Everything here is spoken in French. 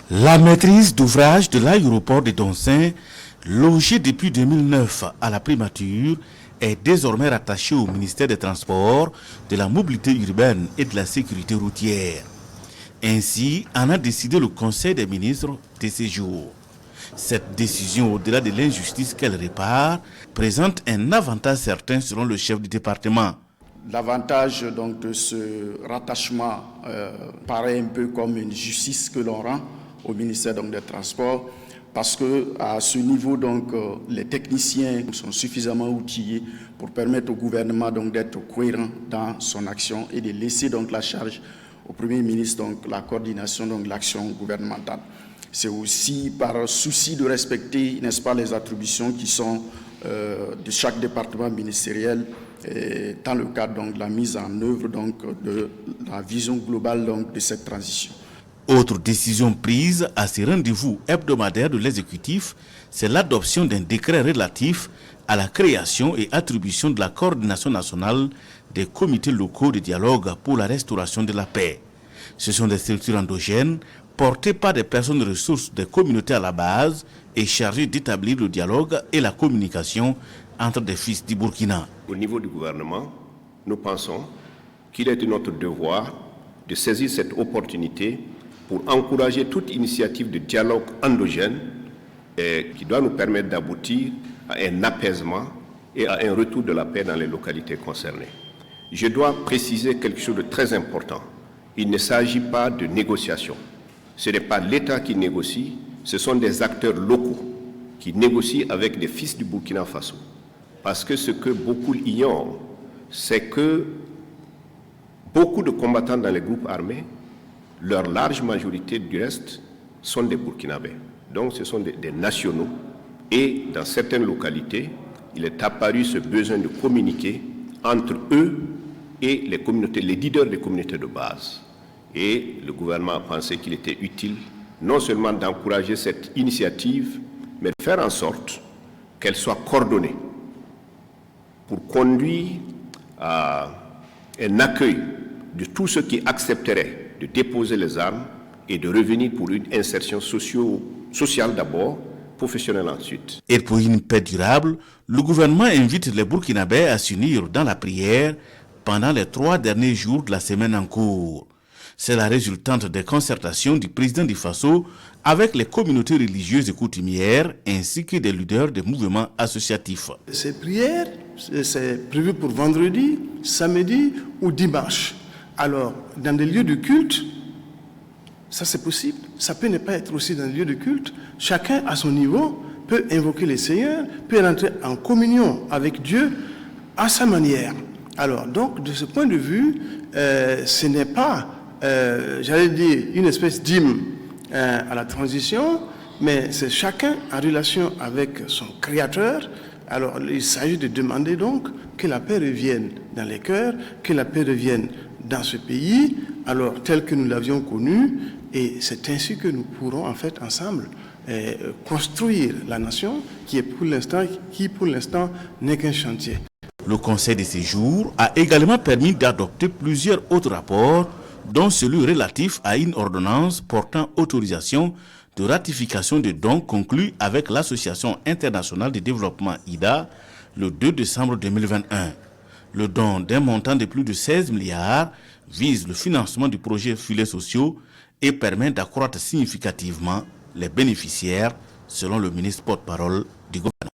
La maîtrise d'ouvrage de l'aéroport de Doncin, logé depuis 2009 à la primature, est désormais rattachée au ministère des Transports, de la Mobilité urbaine et de la Sécurité routière. Ainsi en a décidé le Conseil des ministres de ces jours. Cette décision, au-delà de l'injustice qu'elle répare, présente un avantage certain selon le chef du département. L'avantage donc de ce rattachement paraît un peu comme une justice que l'on rend au ministère donc, des Transports, parce que à ce niveau donc les techniciens sont suffisamment outillés pour permettre au gouvernement donc d'être cohérent dans son action et de laisser donc la charge au Premier ministre donc la coordination donc l'action gouvernementale. C'est aussi par souci de respecter, n'est-ce pas, les attributions qui sont de chaque département ministériel dans le cadre donc, de la mise en œuvre donc, de la vision globale donc, de cette transition. Autre décision prise à ces rendez-vous hebdomadaires de l'exécutif, c'est l'adoption d'un décret relatif à la création et attribution de la coordination nationale des comités locaux de dialogue pour la restauration de la paix. Ce sont des structures endogènes portées par des personnes ressources des communautés à la base et chargées d'établir le dialogue et la communication entre des fils du Burkina. Au niveau du gouvernement, nous pensons qu'il est de notre devoir de saisir cette opportunité pour encourager toute initiative de dialogue endogène qui doit nous permettre d'aboutir à un apaisement et à un retour de la paix dans les localités concernées. Je dois préciser quelque chose de très important. Il ne s'agit pas de négociation. Ce n'est pas l'État qui négocie, ce sont des acteurs locaux qui négocient avec des fils du Burkina Faso. Parce que ce que beaucoup ignorent, c'est que beaucoup de combattants dans les groupes armés, leur large majorité du reste, sont des Burkinabés. Donc ce sont des nationaux. Et dans certaines localités, il est apparu ce besoin de communiquer entre eux et les communautés, les leaders des communautés de base. Et le gouvernement a pensé qu'il était utile non seulement d'encourager cette initiative, mais de faire en sorte qu'elle soit coordonnée pour conduire à un accueil de tous ceux qui accepteraient de déposer les armes et de revenir pour une insertion sociale d'abord, professionnelle ensuite. Et pour une paix durable, le gouvernement invite les Burkinabés à s'unir dans la prière pendant les 3 derniers jours de la semaine en cours. C'est la résultante des concertations du président du Faso avec les communautés religieuses et coutumières ainsi que des leaders des mouvements associatifs. Ces prières, c'est prévu pour vendredi, samedi ou dimanche. Alors, dans des lieux de culte, ça c'est possible. Ça peut ne pas être aussi dans des lieux de culte. Chacun à son niveau peut invoquer le Seigneur, peut rentrer en communion avec Dieu à sa manière. Alors, donc, de ce point de vue, ce n'est pas, j'allais dire, une espèce d'hymne à la transition, mais c'est chacun en relation avec son Créateur. Alors, il s'agit de demander donc que la paix revienne dans les cœurs, que la paix revienne dans ce pays, alors tel que nous l'avions connu, et c'est ainsi que nous pourrons en fait ensemble construire la nation qui pour l'instant n'est qu'un chantier. Le Conseil de séjour a également permis d'adopter plusieurs autres rapports, dont celui relatif à une ordonnance portant autorisation de ratification de dons conclus avec l'Association internationale de développement IDA le 2 décembre 2021. Le don d'un montant de plus de 16 milliards vise le financement du projet filets sociaux et permet d'accroître significativement les bénéficiaires, selon le ministre porte-parole du gouvernement.